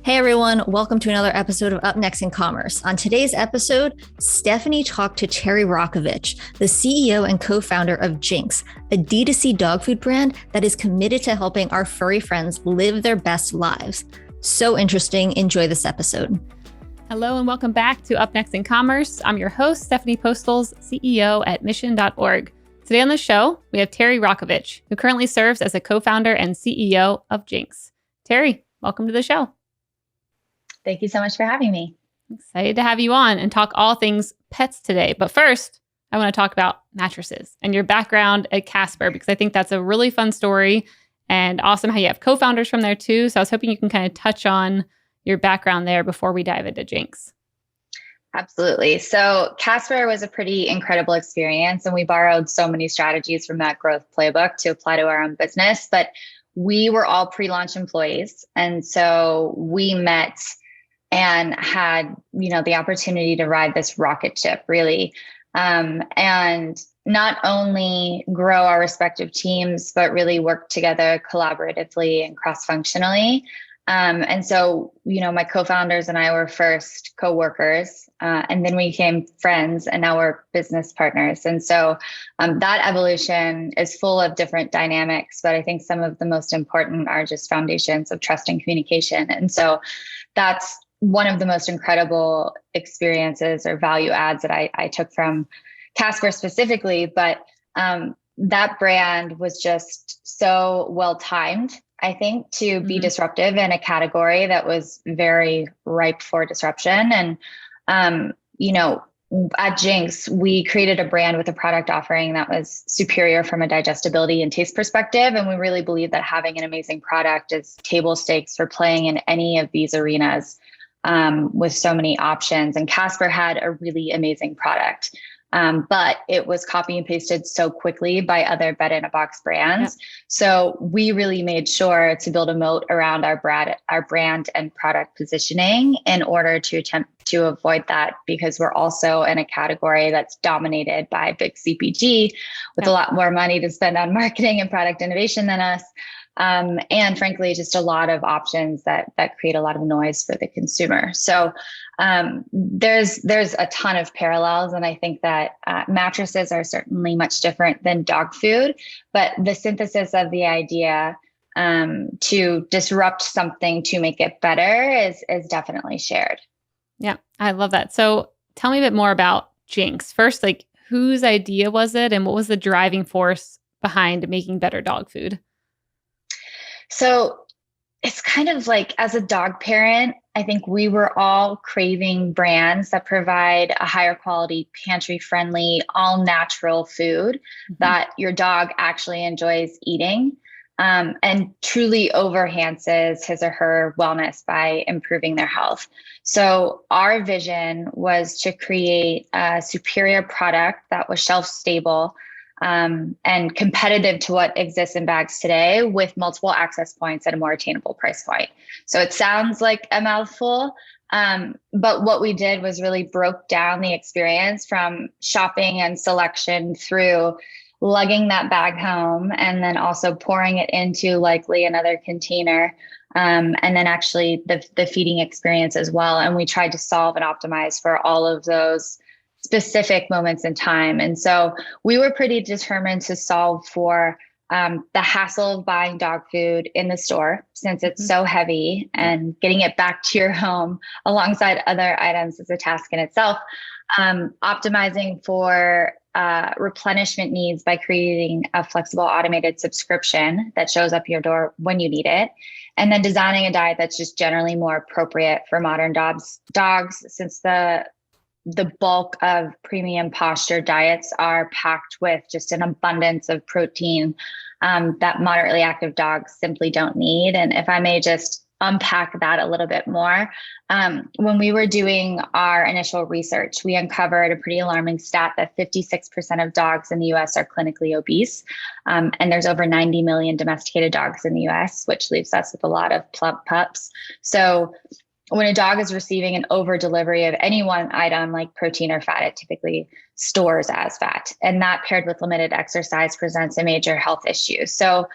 Hey everyone, welcome to another episode of Up Next in Commerce. On today's episode, Stephanie talked to Terri Rockovich, the CEO and co-founder of Jinx, a DTC dog food brand that is committed to helping our furry friends live their best lives. So interesting. Enjoy this episode. Hello and welcome back to Up Next in Commerce. I'm your host, Stephanie Postles, CEO at mission.org. Today on the show, we have Terri Rockovich, who currently serves as a co-founder and CEO of Jinx. Terri, welcome to the show. Thank you so much for having me. Excited to have you on and talk all things pets today. But first, I want to talk about mattresses and your background at Casper, because I think that's a really fun story and awesome how you have co-founders from there too. So I was hoping you can kind of touch on your background there before we dive into Jinx. Absolutely. So Casper was a pretty incredible experience, and we borrowed so many strategies from that growth playbook to apply to our own business. But we were all pre-launch employees. And so we met and had, the opportunity to ride this rocket ship, really. And not only grow our respective teams, but really work together collaboratively and cross-functionally. And so, my co-founders and I were first co-workers, and then we became friends, and now we're business partners. And so that evolution is full of different dynamics, but I think some of the most important are just foundations of trust and communication. And so that's one of the most incredible experiences or value adds that I took from Casper specifically, but that brand was just so well timed, I think, to be disruptive in a category that was very ripe for disruption. And, at Jinx, we created a brand with a product offering that was superior from a digestibility and taste perspective. And we really believe that having an amazing product is table stakes for playing in any of these arenas with so many options. And Casper had a really amazing product. But it was copy and pasted so quickly by other bed-in-a-box brands. Yeah. So we really made sure to build a moat around our brand and product positioning in order to attempt to avoid that, because we're also in a category that's dominated by big CPG with a lot more money to spend on marketing and product innovation than us. And frankly, just a lot of options that create a lot of noise for the consumer. So there's a ton of parallels. And I think that mattresses are certainly much different than dog food, but the synthesis of the idea to disrupt something to make it better is definitely shared. Yeah, I love that. So tell me a bit more about Jinx. First, whose idea was it, and what was the driving force behind making better dog food? So it's kind of like, as a dog parent, I think we were all craving brands that provide a higher quality, pantry friendly, all natural food that your dog actually enjoys eating, and truly enhances his or her wellness by improving their health. So our vision was to create a superior product that was shelf stable, and competitive to what exists in bags today, with multiple access points at a more attainable price point. So it sounds like a mouthful, but what we did was really broke down the experience from shopping and selection through lugging that bag home, and then also pouring it into likely another container, and then actually the feeding experience as well. And we tried to solve and optimize for all of those specific moments in time. And so we were pretty determined to solve for the hassle of buying dog food in the store, since it's so heavy, and getting it back to your home alongside other items is a task in itself. Optimizing for replenishment needs by creating a flexible automated subscription that shows up your door when you need it. And then designing a diet that's just generally more appropriate for modern dogs, since the bulk of premium posture diets are packed with just an abundance of protein that moderately active dogs simply don't need. And if I may just unpack that a little bit more, when we were doing our initial research, we uncovered a pretty alarming stat that 56% of dogs in the US are clinically obese. And there's over 90 million domesticated dogs in the US, which leaves us with a lot of plump pups. So when a dog is receiving an over delivery of any one item like protein or fat, it typically stores as fat. And that, paired with limited exercise, presents a major health issue. So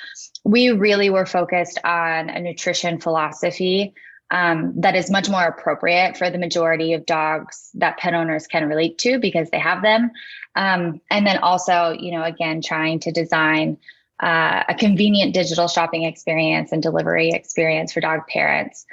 we really were focused on a nutrition philosophy that is much more appropriate for the majority of dogs that pet owners can relate to because they have them. And then also, again, trying to design a convenient digital shopping experience and delivery experience for dog parents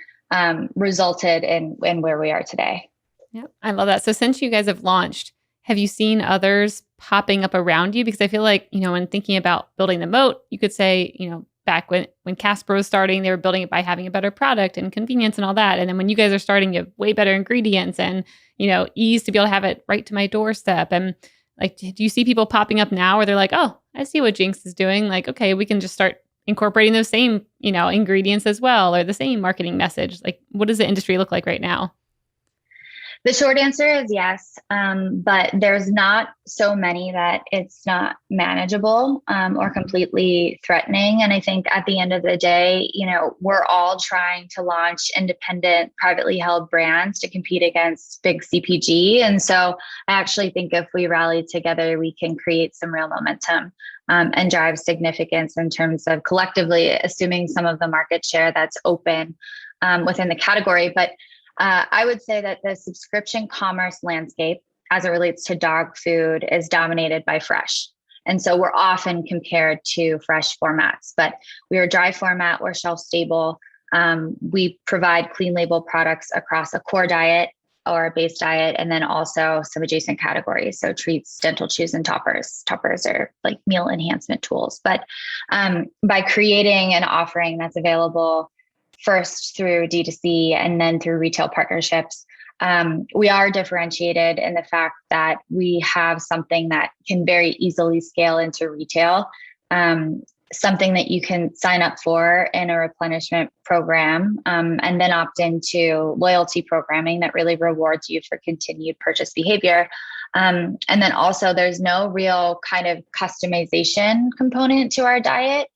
resulted in where we are today. Yeah, I love that. So since you guys have launched, have you seen others popping up around you? Because I feel like, when thinking about building the moat, you could say, back when Casper was starting, they were building it by having a better product and convenience and all that. And then when you guys are starting, you have way better ingredients and, ease to be able to have it right to my doorstep. And like, do you see people popping up now where they're like, oh, I see what Jinx is doing. Like, okay, we can just start incorporating those same, ingredients as well, or the same marketing message. Like, what does the industry look like right now? The short answer is yes, but there's not so many that it's not manageable or completely threatening. And I think at the end of the day, we're all trying to launch independent, privately held brands to compete against big CPG. And so I actually think if we rally together, we can create some real momentum and drive significance in terms of collectively assuming some of the market share that's open within the category. But I would say that the subscription commerce landscape, as it relates to dog food, is dominated by fresh. And so we're often compared to fresh formats, but we are dry format, we're shelf stable. We provide clean label products across a core diet or a base diet, and then also some adjacent categories. So treats, dental chews, and toppers. Toppers are like meal enhancement tools. But by creating an offering that's available first through DTC and then through retail partnerships, we are differentiated in the fact that we have something that can very easily scale into retail, something that you can sign up for in a replenishment program, and then opt into loyalty programming that really rewards you for continued purchase behavior. And then also there's no real kind of customization component to our diet.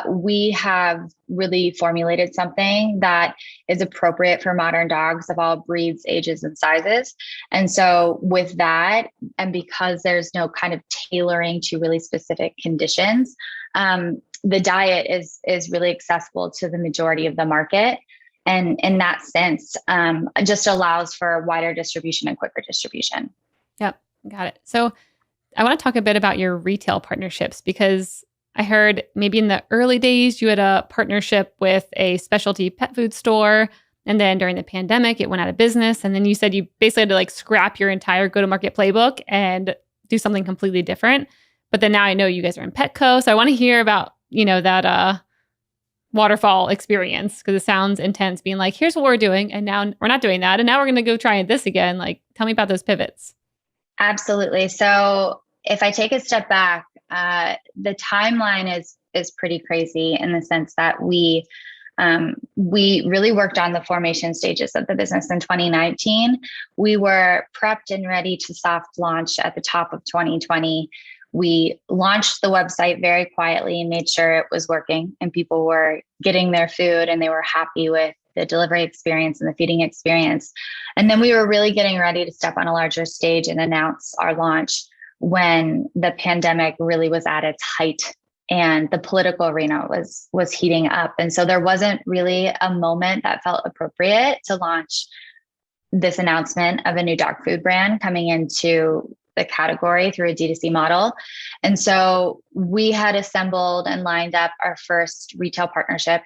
We have really formulated something that is appropriate for modern dogs of all breeds, ages, and sizes. And so with that, and because there's no kind of tailoring to really specific conditions, the diet is really accessible to the majority of the market. And in that sense, it just allows for wider distribution and quicker distribution. Yep, got it. So I want to talk a bit about your retail partnerships, because I heard maybe in the early days, you had a partnership with a specialty pet food store. And then during the pandemic, it went out of business. And then you said you basically had to like scrap your entire go-to-market playbook and do something completely different. But then now I know you guys are in Petco. So I want to hear about, that waterfall experience, because it sounds intense being like, here's what we're doing. And now we're not doing that. And now we're going to go try this again. Like, tell me about those pivots. Absolutely. So if I take a step back, the timeline is pretty crazy in the sense that we really worked on the formation stages of the business in 2019. We were prepped and ready to soft launch at the top of 2020. We launched the website very quietly and made sure it was working and people were getting their food and they were happy with the delivery experience and the feeding experience. And then we were really getting ready to step on a larger stage and announce our launch when the pandemic really was at its height and the political arena was heating up. And so there wasn't really a moment that felt appropriate to launch this announcement of a new dog food brand coming into the category through a DTC model. And so we had assembled and lined up our first retail partnership.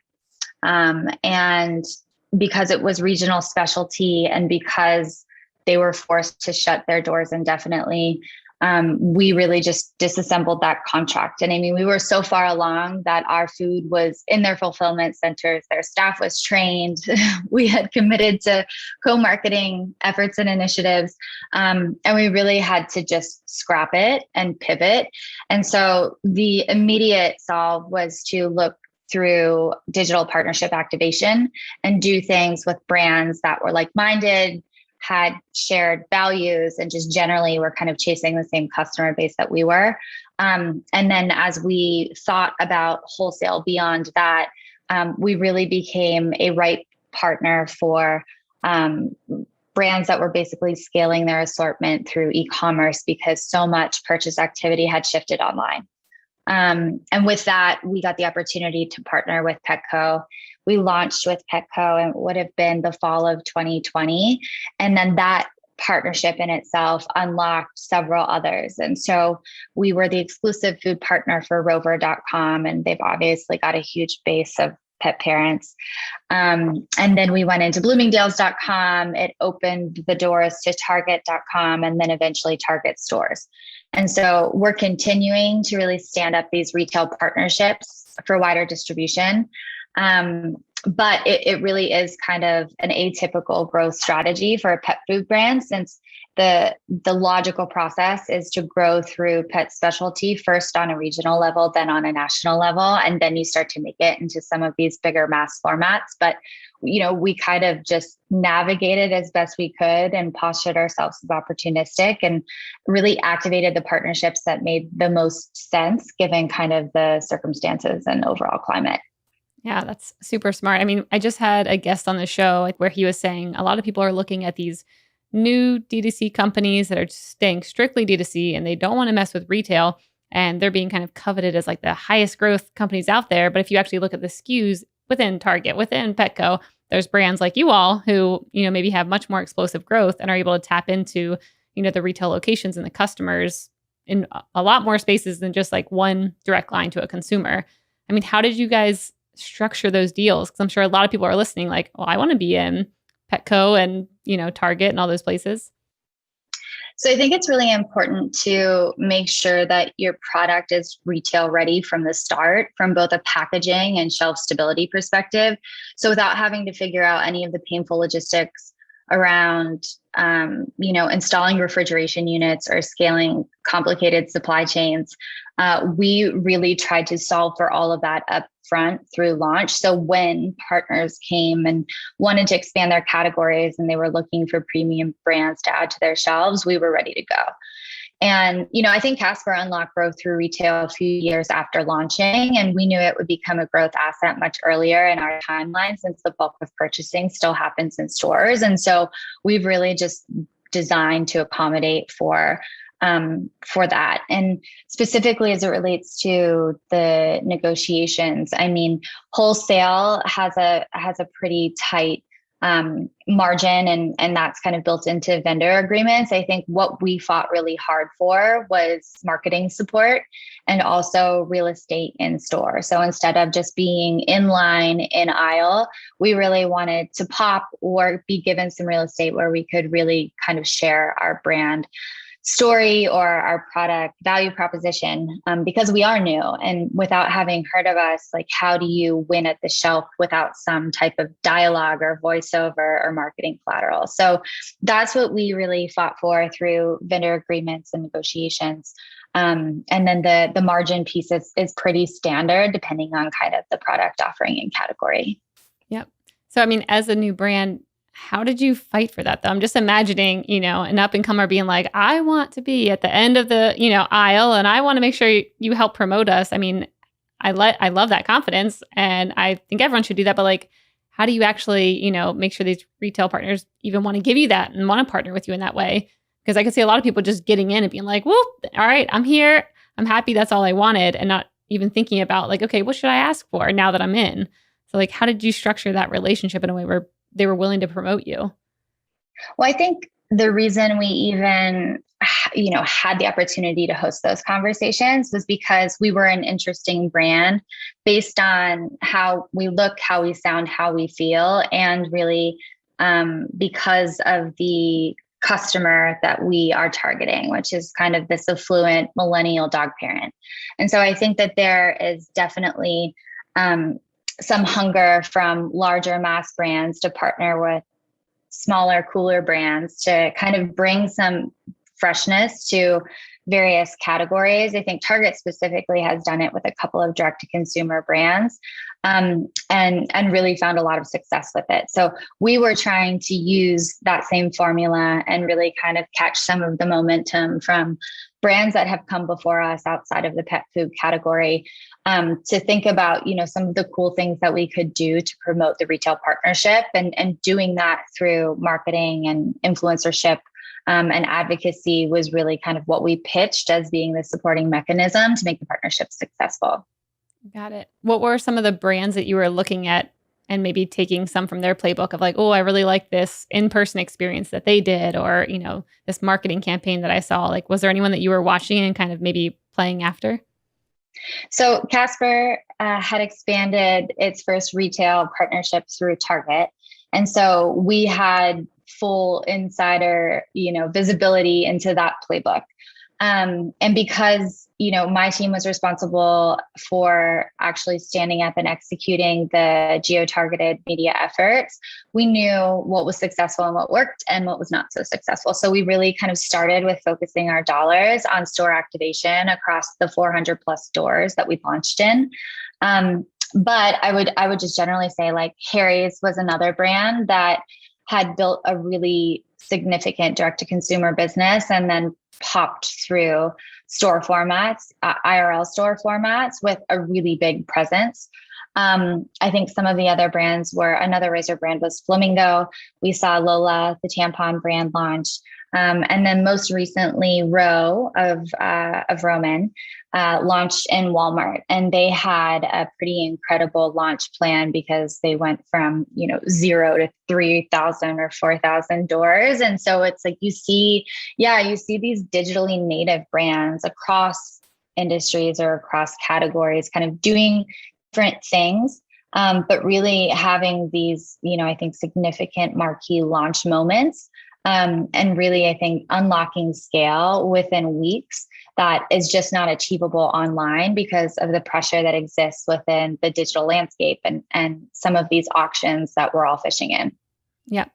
And because it was regional specialty and because they were forced to shut their doors indefinitely, we really just disassembled that contract. And I mean, we were so far along that our food was in their fulfillment centers, their staff was trained. We had committed to co-marketing efforts and initiatives. And we really had to just scrap it and pivot. And so the immediate solve was to look through digital partnership activation and do things with brands that were like-minded, had shared values, and just generally were kind of chasing the same customer base that we were. And then as we thought about wholesale beyond that, we really became a right partner for brands that were basically scaling their assortment through e-commerce because so much purchase activity had shifted online. And with that, we got the opportunity to partner with Petco. we launched with Petco, and it would have been the fall of 2020. And then that partnership in itself unlocked several others. And so we were the exclusive food partner for Rover.com, and they've obviously got a huge base of pet parents. And then we went into Bloomingdale's.com. It opened the doors to Target.com and then eventually Target stores. And so we're continuing to really stand up these retail partnerships for wider distribution. But it really is kind of an atypical growth strategy for a pet food brand, since the logical process is to grow through pet specialty first on a regional level, then on a national level, and then you start to make it into some of these bigger mass formats. But we kind of just navigated as best we could and postured ourselves as opportunistic and really activated the partnerships that made the most sense given kind of the circumstances and overall climate. Yeah, that's super smart. I mean, I just had a guest on the show where he was saying a lot of people are looking at these new DTC companies that are staying strictly DTC and they don't want to mess with retail, and they're being kind of coveted as like the highest growth companies out there. But if you actually look at the SKUs within Target, within Petco, there's brands like you all who, maybe have much more explosive growth and are able to tap into, the retail locations and the customers in a lot more spaces than just like one direct line to a consumer. I mean, how did you guys structure those deals? Because I'm sure a lot of people are listening like, well, I want to be in Petco and, Target and all those places. So I think it's really important to make sure that your product is retail ready from the start, from both a packaging and shelf stability perspective. So without having to figure out any of the painful logistics around, installing refrigeration units or scaling complicated supply chains, we really tried to solve for all of that up front through launch. So when partners came and wanted to expand their categories and they were looking for premium brands to add to their shelves, we were ready to go. And, I think Casper unlocked growth through retail a few years after launching, and we knew it would become a growth asset much earlier in our timeline, since the bulk of purchasing still happens in stores. And so we've really just designed to accommodate for that. And specifically as it relates to the negotiations, I mean, wholesale has a pretty tight margin, and that's kind of built into vendor agreements. I think what we fought really hard for was marketing support and also real estate in store. So instead of just being in line in aisle, we really wanted to pop or be given some real estate where we could really kind of share our brand story or our product value proposition, because we are new, and without having heard of us, like, how do you win at the shelf without some type of dialogue or voiceover or marketing collateral? So that's what we really fought for through vendor agreements and negotiations. And then the margin piece is pretty standard depending on kind of the product offering and category. Yep. So, I mean, as a new brand, how did you fight for that though? I'm just imagining, an up and comer being like, I want to be at the end of the, aisle, and I want to make sure you help promote us. I mean, I love that confidence, and I think everyone should do that. But like, how do you actually, make sure these retail partners even want to give you that and want to partner with you in that way? Because I can see a lot of people just getting in and being like, well, all right, I'm here. I'm happy. That's all I wanted. And not even thinking about like, okay, what should I ask for now that I'm in? So like, how did you structure that relationship in a way where they were willing to promote you? Well, I think the reason we even, had the opportunity to host those conversations was because we were an interesting brand based on how we look, how we sound, how we feel, and really because of the customer that we are targeting, which is kind of this affluent millennial dog parent. And so I think that there is definitely some hunger from larger mass brands to partner with smaller, cooler brands to kind of bring some freshness to various categories. I think Target specifically has done it with a couple of direct-to-consumer brands, and really found a lot of success with it. So we were trying to use that same formula and really kind of catch some of the momentum from brands that have come before us outside of the pet food category, to think about, some of the cool things that we could do to promote the retail partnership, and doing that through marketing and influencership. And advocacy was really kind of what we pitched as being the supporting mechanism to make the partnership successful. Got it. What were some of the brands that you were looking at and maybe taking some from their playbook of like, oh, I really like this in-person experience that they did, or, this marketing campaign that I saw? Like, was there anyone that you were watching and kind of maybe playing after? So Casper had expanded its first retail partnership through Target. And so we had full insider, visibility into that playbook. And because, my team was responsible for actually standing up and executing the geo-targeted media efforts, we knew what was successful and what worked and what was not so successful. So we really kind of started with focusing our dollars on store activation across the 400 plus stores that we launched in. But I would just generally say, like, Harry's was another brand that had built a really significant direct-to-consumer business and then popped through store formats, IRL store formats with a really big presence. I think some of the other brands were, another razor brand was Flamingo. We saw Lola, the tampon brand, launch. And then most recently, Roe of Roman launched in Walmart, and they had a pretty incredible launch plan because they went from 0 to 3,000 or 4,000 doors. And so it's like you see these digitally native brands across industries or across categories, kind of doing different things, but really having these I think significant marquee launch moments. And really, I think unlocking scale within weeks that is just not achievable online because of the pressure that exists within the digital landscape and some of these auctions that we're all fishing in. Yeah.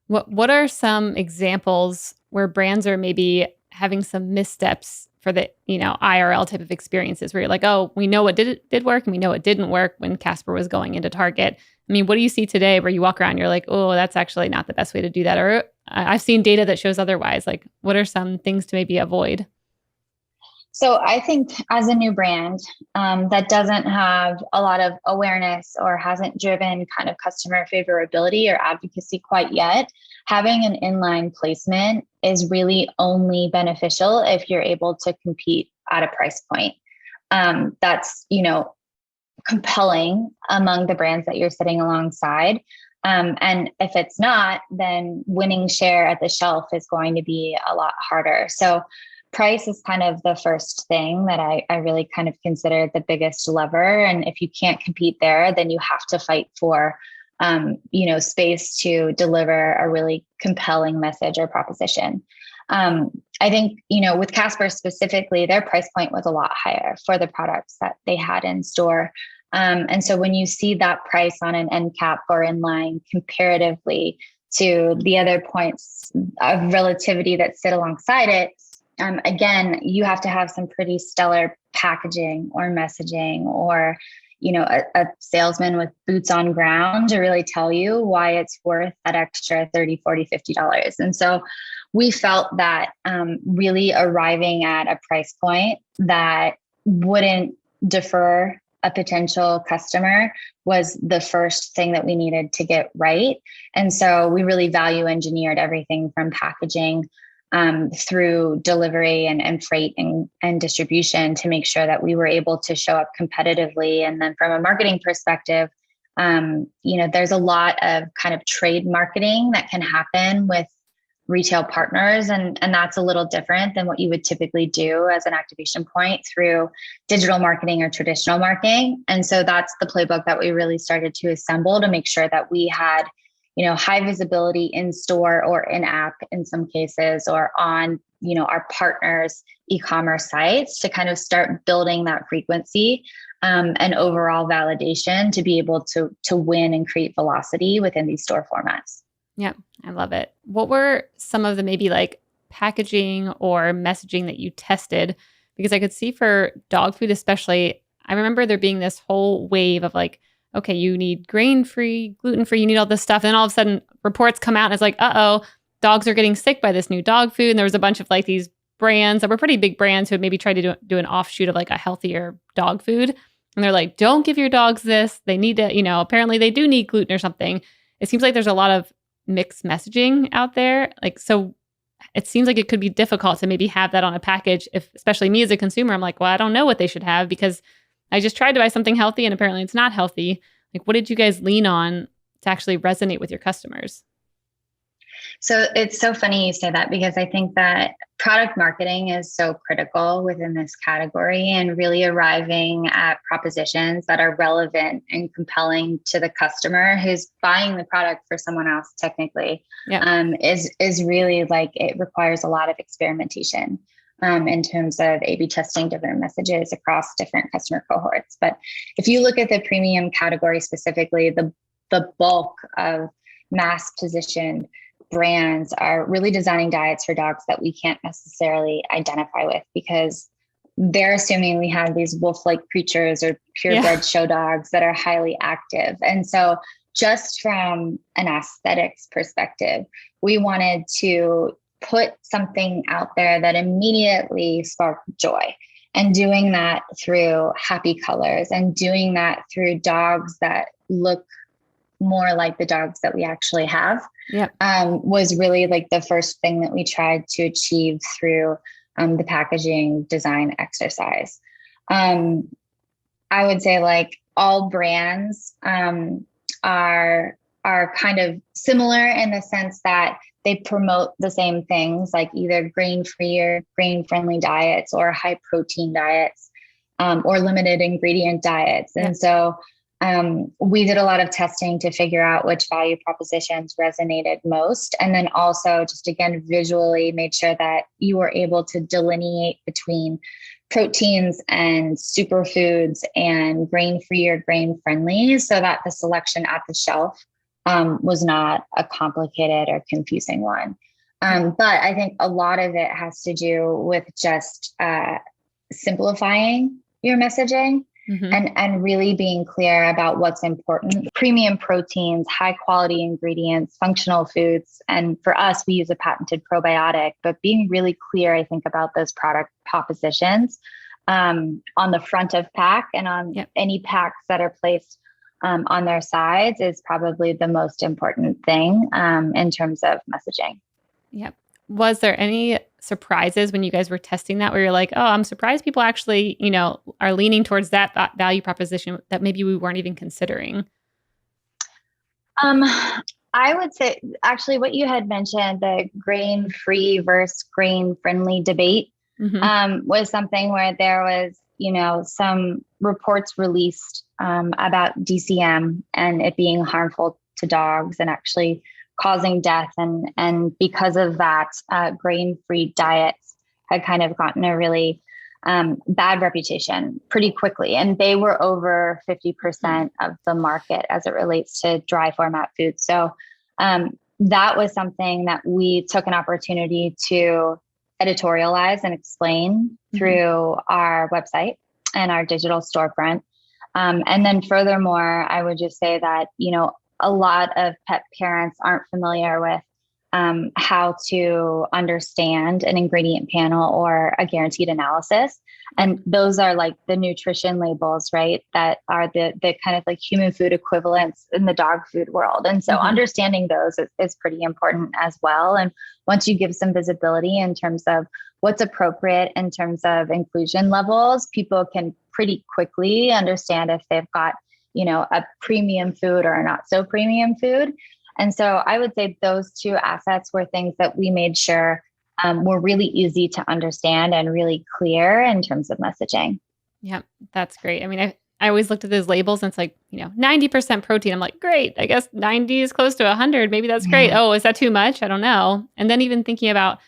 What are some examples where brands are maybe having some missteps for the, IRL type of experiences where you're like, oh, we know what did work and we know it didn't work when Casper was going into Target? I mean, what do you see today where you walk around and you're like, oh, that's actually not the best way to do that? Or I've seen data that shows otherwise. Like, what are some things to maybe avoid? So I think as a new brand that doesn't have a lot of awareness or hasn't driven kind of customer favorability or advocacy quite yet, having an inline placement is really only beneficial if you're able to compete at a price point that's, compelling among the brands that you're sitting alongside. And if it's not, then winning share at the shelf is going to be a lot harder. So price is kind of the first thing that I really kind of consider the biggest lever. And if you can't compete there, then you have to fight for, space to deliver a really compelling message or proposition. I think, with Casper specifically, their price point was a lot higher for the products that they had in store. And so when you see that price on an end cap or in line comparatively to the other points of relativity that sit alongside it, again, you have to have some pretty stellar packaging or messaging or, a salesman with boots on ground to really tell you why it's worth that extra $30, $40, $50. And so we felt that really arriving at a price point that wouldn't defer a potential customer was the first thing that we needed to get right. And so we really value engineered everything from packaging through delivery and freight and distribution to make sure that we were able to show up competitively. And then from a marketing perspective, there's a lot of kind of trade marketing that can happen with retail partners. And that's a little different than what you would typically do as an activation point through digital marketing or traditional marketing. And so that's the playbook that we really started to assemble to make sure that we had high visibility in store or in app in some cases, or on, our partners' e-commerce sites to kind of start building that frequency and overall validation to be able to win and create velocity within these store formats. Yeah, I love it. What were some of the maybe like packaging or messaging that you tested? Because I could see for dog food, especially, I remember there being this whole wave of like, okay, you need grain-free, gluten-free, you need all this stuff. And then all of a sudden reports come out and it's like, uh-oh, dogs are getting sick by this new dog food. And there was a bunch of like these brands that were pretty big brands who had maybe tried to do an offshoot of like a healthier dog food. And they're like, don't give your dogs this. They need to, apparently they do need gluten or something. It seems like there's a lot of mixed messaging out there. Like, so it seems like it could be difficult to maybe have that on a package. If, especially me as a consumer, I'm like, well, I don't know what they should have because I just tried to buy something healthy and apparently it's not healthy. Like, what did you guys lean on to actually resonate with your customers? So it's so funny you say that, because I think that product marketing is so critical within this category, and really arriving at propositions that are relevant and compelling to the customer who's buying the product for someone else technically. Is really like, it requires a lot of experimentation in terms of A/B testing different messages across different customer cohorts. But if you look at the premium category specifically, the bulk of mass positioned brands are really designing diets for dogs that we can't necessarily identify with, because they're assuming we have these wolf-like creatures or purebred show dogs that are highly active. And so just from an aesthetics perspective, we wanted to put something out there that immediately sparked joy, and doing that through happy colors, and doing that through dogs that look more like the dogs that we actually have. Was really like the first thing that we tried to achieve through the packaging design exercise. I would say like all brands are kind of similar in the sense that they promote the same things, like either grain-free or grain-friendly diets, or high protein diets, or limited ingredient diets. And so we did a lot of testing to figure out which value propositions resonated most. And then also just, again, visually made sure that you were able to delineate between proteins and superfoods and grain-free or grain-friendly, so that the selection at the shelf was not a complicated or confusing one. But I think a lot of it has to do with just simplifying your messaging. And really being clear about what's important. Premium proteins, high quality ingredients, functional foods. And for us, we use a patented probiotic, but being really clear, I think, about those product propositions on the front of pack and on any packs that are placed on their sides is probably the most important thing in terms of messaging. Yep. Was there any surprises when you guys were testing that, where you're like, oh, I'm surprised people actually, are leaning towards that value proposition that maybe we weren't even considering? I would say actually what you had mentioned, the grain-free versus grain-friendly debate, was something where there was, some reports released about DCM and it being harmful to dogs and actually causing death. And because of that, grain-free diets had kind of gotten a really bad reputation pretty quickly. And they were over 50% of the market as it relates to dry format food. So that was something that we took an opportunity to editorialize and explain through our website and our digital storefront. And then furthermore, I would just say that, a lot of pet parents aren't familiar with how to understand an ingredient panel or a guaranteed analysis. And those are like the nutrition labels, right? That are the kind of like human food equivalents in the dog food world. And so understanding those is pretty important as well. And once you give some visibility in terms of what's appropriate in terms of inclusion levels, people can pretty quickly understand if they've got a premium food or a not so premium food. And so I would say those two assets were things that we made sure were really easy to understand and really clear in terms of messaging. Yep, that's great. I mean, I always looked at those labels and it's like, 90% protein. I'm like, great. I guess 90 is close to 100. Maybe that's great. Oh, is that too much? I don't know. And then even thinking about,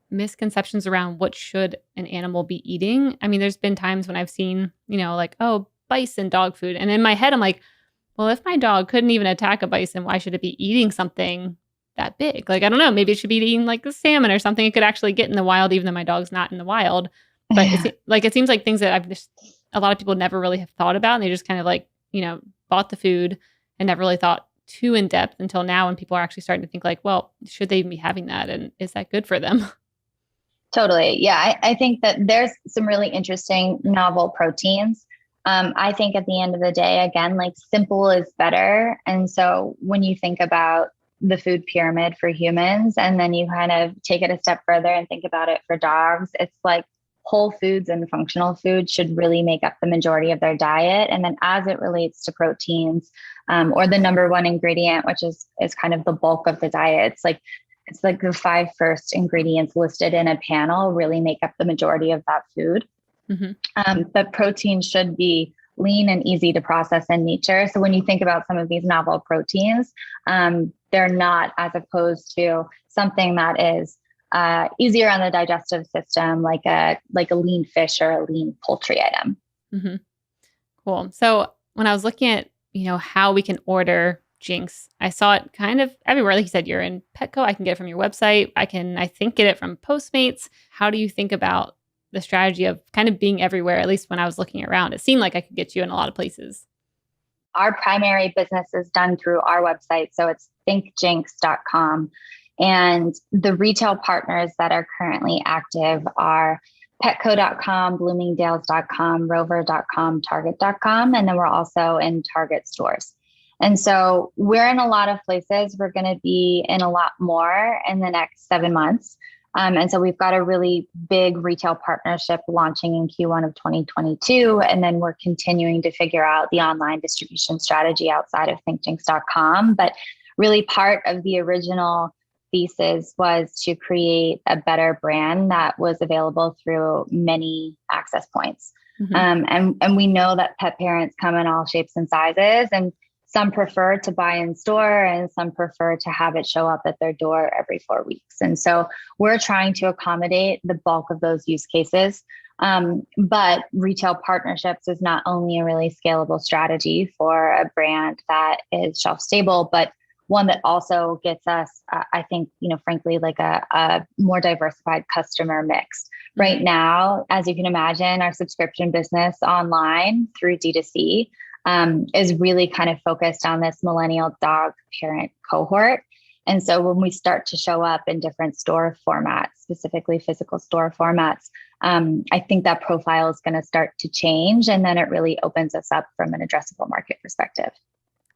misconceptions around what should an animal be eating. There's been times when I've seen, like, oh, bison dog food. And in my head, I'm like, well, if my dog couldn't even attack a bison, why should it be eating something that big? Like, I don't know, maybe it should be eating like a salmon or something it could actually get in the wild, even though my dog's not in the wild. But it seems like things that a lot of people never really have thought about. And they just kind of like, bought the food and never really thought too in depth until now when people are actually starting to think like, well, should they even be having that? And is that good for them? Totally. Yeah. I think that there's some really interesting novel proteins. I think at the end of the day, again, like simple is better. And so when you think about the food pyramid for humans, and then you kind of take it a step further and think about it for dogs, it's like whole foods and functional foods should really make up the majority of their diet. And then as it relates to proteins, or the number one ingredient, which is kind of the bulk of the diet, it's like the 5 first ingredients listed in a panel really make up the majority of that food. But protein should be lean and easy to process in nature. So when you think about some of these novel proteins, they're not as opposed to something that is easier on the digestive system, like a lean fish or a lean poultry item. Cool. So when I was looking at, how we can order Jinx, I saw it kind of everywhere. Like you said, you're in Petco. I can get it from your website. I think, get it from Postmates. How do you think about the strategy of kind of being everywhere? At least when I was looking around, it seemed like I could get you in a lot of places. Our primary business is done through our website. So it's thinkjinx.com. And the retail partners that are currently active are petco.com, bloomingdales.com, rover.com, target.com. And then we're also in Target stores. And so we're in a lot of places. We're going to be in a lot more in the next 7 months. And so we've got a really big retail partnership launching in Q1 of 2022. And then we're continuing to figure out the online distribution strategy outside of thinkjinx.com. But really part of the original thesis was to create a better brand that was available through many access points. And we know that pet parents come in all shapes and sizes, and some prefer to buy in store and some prefer to have it show up at their door every 4 weeks. And so we're trying to accommodate the bulk of those use cases. But retail partnerships is not only a really scalable strategy for a brand that is shelf stable, but one that also gets us, I think, frankly, like a more diversified customer mix. Right now, as you can imagine, our subscription business online through DTC is really kind of focused on this millennial dog parent cohort. And so when we start to show up in different store formats, specifically physical store formats, I think that profile is going to start to change. And then it really opens us up from an addressable market perspective.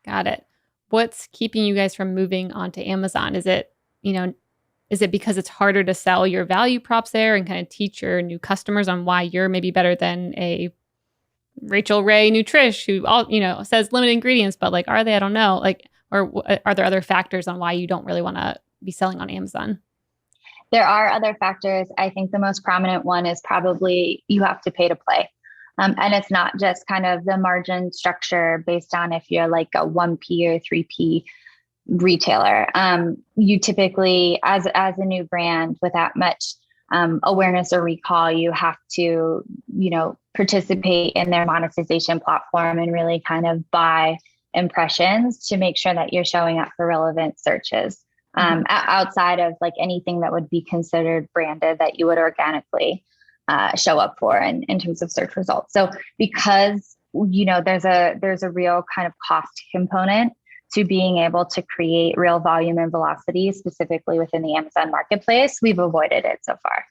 Got it. What's keeping you guys from moving onto Amazon? Is it because it's harder to sell your value props there and kind of teach your new customers on why you're maybe better than a Rachel Ray Nutrish who all, says limited ingredients, but like, are they? I don't know. Like, or are there other factors on why you don't really want to be selling on Amazon? There are other factors. I think the most prominent one is probably you have to pay to play. And it's not just kind of the margin structure based on if you're like a 1P or 3P retailer. You typically, as a new brand with that much awareness or recall, you have to, participate in their monetization platform and really kind of buy impressions to make sure that you're showing up for relevant searches outside of like anything that would be considered branded that you would organically show up for in terms of search results. So because, there's a real kind of cost component to being able to create real volume and velocity, specifically within the Amazon marketplace, we've avoided it so far.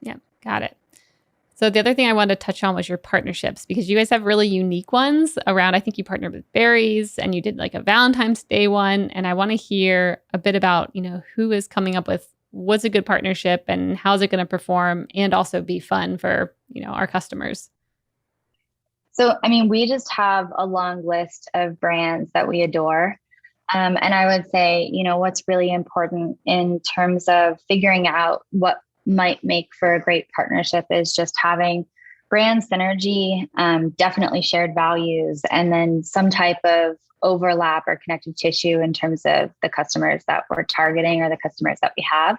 Yeah, got it. So the other thing I wanted to touch on was your partnerships, because you guys have really unique ones around. I think you partnered with Berries and you did like a Valentine's Day one. And I want to hear a bit about, who is coming up with what's a good partnership and how's it going to perform and also be fun for, our customers. So, we just have a long list of brands that we adore. And I would say, what's really important in terms of figuring out what might make for a great partnership is just having brand synergy, definitely shared values, and then some type of overlap or connective tissue in terms of the customers that we're targeting or the customers that we have.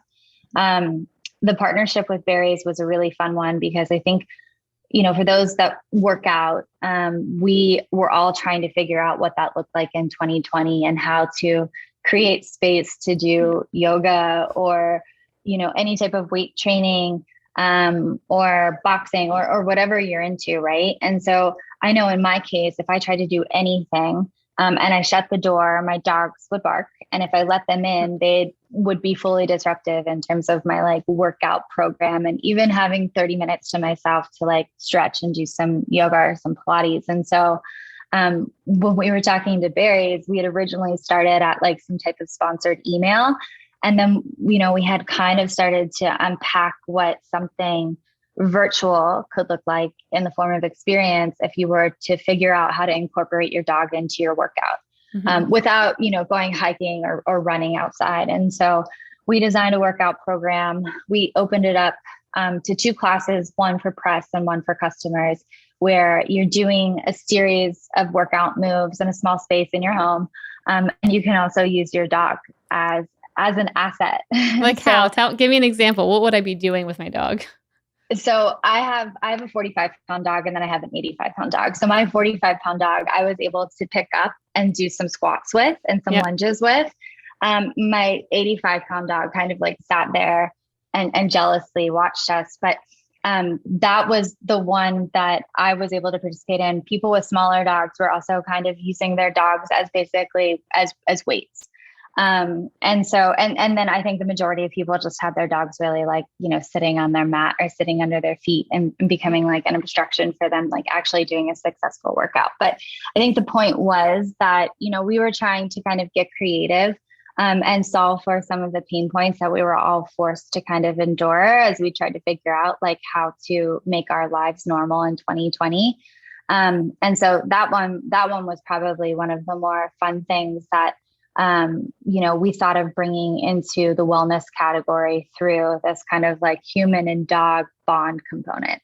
The partnership with Berries was a really fun one because I think, for those that work out, we were all trying to figure out what that looked like in 2020 and how to create space to do yoga or, any type of weight training or boxing or whatever you're into, right? And so I know in my case, if I try to do anything and I shut the door, my dogs would bark. And if I let them in, they would be fully disruptive in terms of my like workout program and even having 30 minutes to myself to like stretch and do some yoga or some Pilates. And so when we were talking to Berries, we had originally started at like some type of sponsored email. And then, we had kind of started to unpack what something virtual could look like in the form of experience if you were to figure out how to incorporate your dog into your workout without, going hiking or running outside. And so we designed a workout program. We opened it up to 2 classes, one for press and one for customers, where you're doing a series of workout moves in a small space in your home. And you can also use your dog as an asset. Like how? Give me an example. What would I be doing with my dog? So I have a 45-pound dog, and then I have an 85-pound dog. So my 45-pound dog, I was able to pick up and do some squats with and some lunges with. My 85-pound dog kind of like sat there and jealously watched us. But that was the one that I was able to participate in. People with smaller dogs were also kind of using their dogs as basically as weights. And then I think the majority of people just had their dogs really like, sitting on their mat or sitting under their feet and becoming like an obstruction for them, like actually doing a successful workout. But I think the point was that, we were trying to kind of get creative and solve for some of the pain points that we were all forced to kind of endure as we tried to figure out like how to make our lives normal in 2020. And so that one was probably one of the more fun things that we thought of bringing into the wellness category through this kind of like human and dog bond component.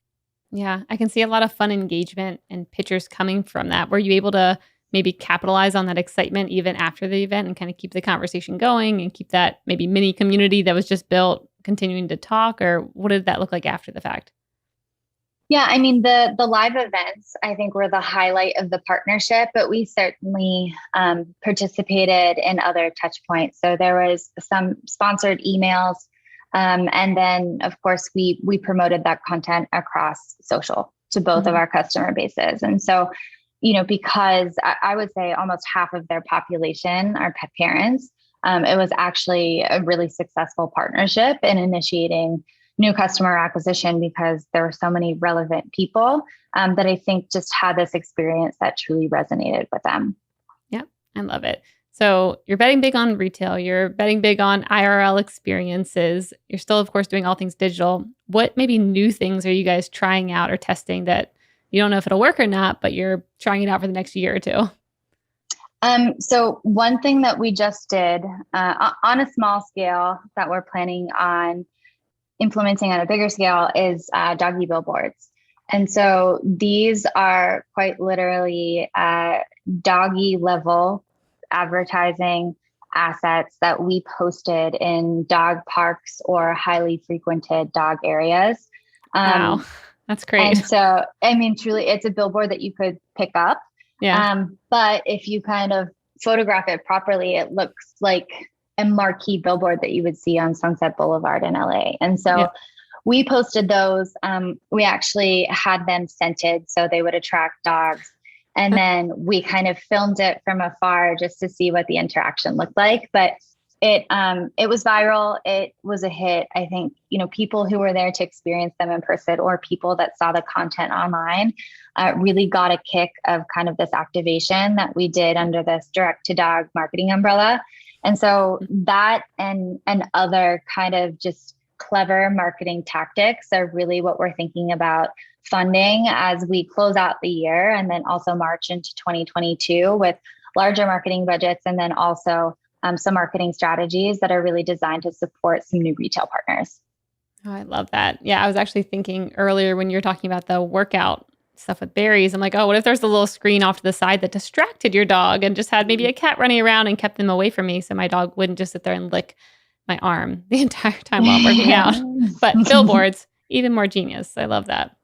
Yeah, I can see a lot of fun engagement and pictures coming from that. Were you able to maybe capitalize on that excitement even after the event and kind of keep the conversation going and keep that maybe mini community that was just built continuing to talk? Or what did that look like after the fact? Yeah, I mean, the live events, I think, were the highlight of the partnership, but we certainly participated in other touch points. So there was some sponsored emails. And then, of course, we promoted that content across social to both of our customer bases. And so, because I would say almost half of their population are pet parents, it was actually a really successful partnership in initiating new customer acquisition because there were so many relevant people that I think just had this experience that truly resonated with them. Yeah, I love it. So you're betting big on retail. You're betting big on IRL experiences. You're still, of course, doing all things digital. What maybe new things are you guys trying out or testing that you don't know if it'll work or not, but you're trying it out for the next year or two? So one thing that we just did on a small scale that we're planning on implementing on a bigger scale is doggie billboards. And so these are quite literally doggie level advertising assets that we posted in dog parks or highly frequented dog areas. Wow, that's great. And so, I mean, truly, it's a billboard that you could pick up. Yeah. But if you kind of photograph it properly, it looks like a marquee billboard that you would see on Sunset Boulevard in LA. And so we posted those. We actually had them scented so they would attract dogs. And then we kind of filmed it from afar just to see what the interaction looked like. But it was viral. It was a hit. I think, people who were there to experience them in person or people that saw the content online really got a kick of kind of this activation that we did under this direct to dog marketing umbrella. And so that and other kind of just clever marketing tactics are really what we're thinking about funding as we close out the year and then also march into 2022 with larger marketing budgets and then also some marketing strategies that are really designed to support some new retail partners. Oh, I love that. Yeah, I was actually thinking earlier when you were talking about the workout stuff with berries, I'm like, oh, what if there's a little screen off to the side that distracted your dog and just had maybe a cat running around and kept them away from me so my dog wouldn't just sit there and lick my arm the entire time while I'm working out. But billboards, even more genius. I love that.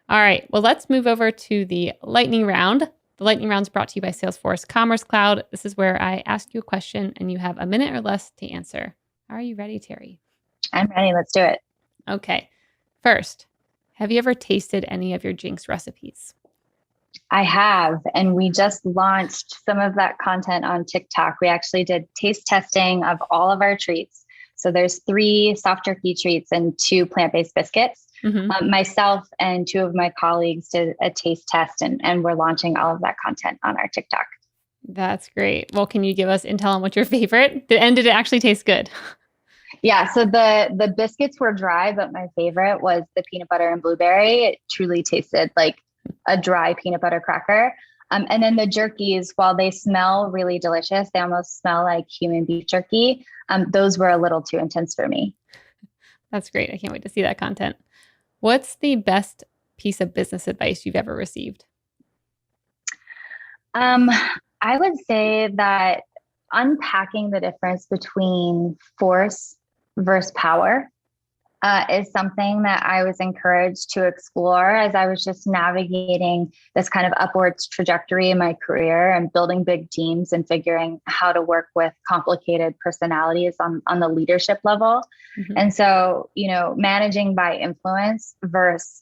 All right, well, let's move over to the lightning round. The lightning round is brought to you by Salesforce Commerce Cloud. This is where I ask you a question and you have a minute or less to answer. Are you ready, Terri? I'm ready. Let's do it. Okay. First, have you ever tasted any of your Jinx recipes? I have, and we just launched some of that content on TikTok. We actually did taste testing of all of our treats. So there's 3 soft jerky treats and 2 plant-based biscuits. Myself and 2 of my colleagues did a taste test and we're launching all of that content on our TikTok. That's great. Well, can you give us intel on what's your favorite? And did it actually taste good? Yeah. So the biscuits were dry, but my favorite was the peanut butter and blueberry. It truly tasted like a dry peanut butter cracker. And then the jerkies, while they smell really delicious, they almost smell like human beef jerky. Those were a little too intense for me. That's great. I can't wait to see that content. What's the best piece of business advice you've ever received? I would say that unpacking the difference between force versus power is something that I was encouraged to explore as I was just navigating this kind of upwards trajectory in my career and building big teams and figuring how to work with complicated personalities on the leadership level. Mm-hmm. And so, managing by influence versus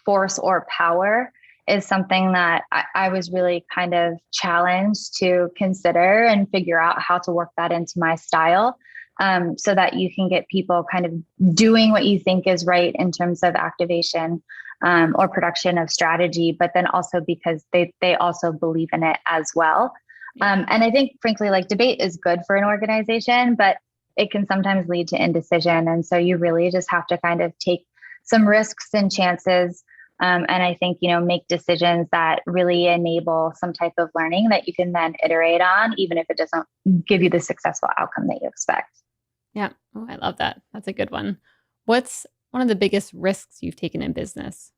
force or power is something that I was really kind of challenged to consider and figure out how to work that into my style. So that you can get people kind of doing what you think is right in terms of activation or production of strategy, but then also because they also believe in it as well. And I think, frankly, like debate is good for an organization, but it can sometimes lead to indecision. And so you really just have to kind of take some risks and chances. And I think, make decisions that really enable some type of learning that you can then iterate on, even if it doesn't give you the successful outcome that you expect. Yeah. Oh, I love that. That's a good one. What's one of the biggest risks you've taken in business?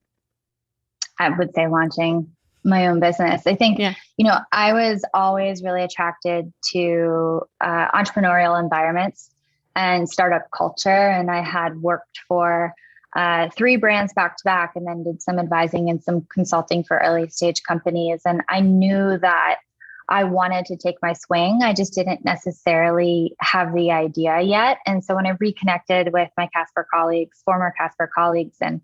I would say launching my own business. I think, I was always really attracted to entrepreneurial environments and startup culture. And I had worked for 3 brands back to back and then did some advising and some consulting for early stage companies. And I knew that I wanted to take my swing. I just didn't necessarily have the idea yet. And so when I reconnected with my former Casper colleagues, and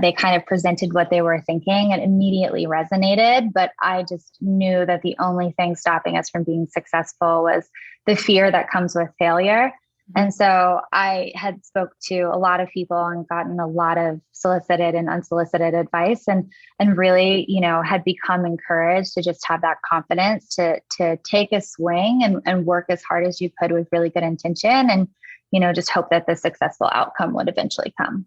they kind of presented what they were thinking, it immediately resonated. But I just knew that the only thing stopping us from being successful was the fear that comes with failure. And so I had spoke to a lot of people and gotten a lot of solicited and unsolicited advice and really, had become encouraged to just have that confidence to take a swing and work as hard as you could with really good intention and, just hope that the successful outcome would eventually come.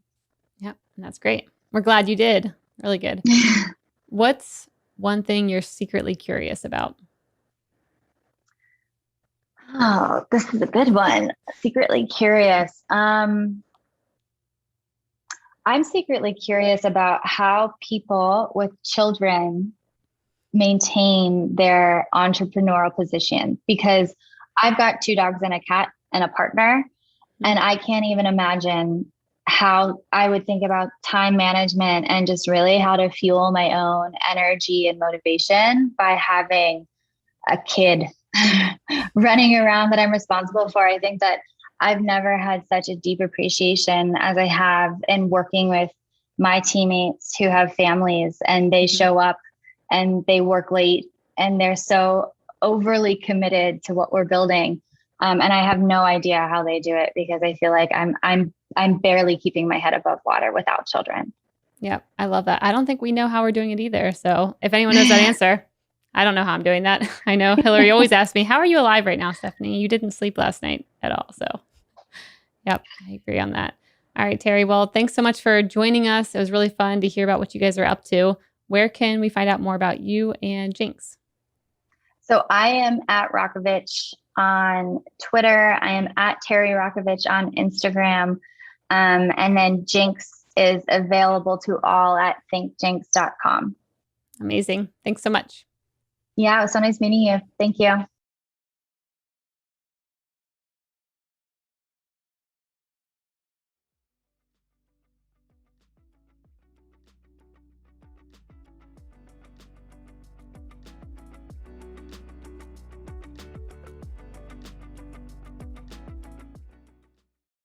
Yep. That's great. We're glad you did. Really good. What's one thing you're secretly curious about? Oh, this is a good one. Secretly curious. I'm secretly curious about how people with children maintain their entrepreneurial position, because I've got 2 dogs and a cat and a partner, and I can't even imagine how I would think about time management and just really how to fuel my own energy and motivation by having a kid running around that I'm responsible for. I think that I've never had such a deep appreciation as I have in working with my teammates who have families and they show up and they work late and they're so overly committed to what we're building. And I have no idea how they do it because I feel like I'm barely keeping my head above water without children. Yeah, I love that. I don't think we know how we're doing it either. So if anyone knows that answer, I don't know how I'm doing that. I know Hillary always asks me, how are you alive right now, Stephanie? You didn't sleep last night at all. So yep, I agree on that. All right, Terri. Well, thanks so much for joining us. It was really fun to hear about what you guys are up to. Where can we find out more about you and Jinx? So I am at Rockovich on Twitter. I am at Terri Rockovich on Instagram. And then Jinx is available to all at thinkjinx.com. Amazing. Thanks so much. Yeah, it was so nice meeting you. Thank you.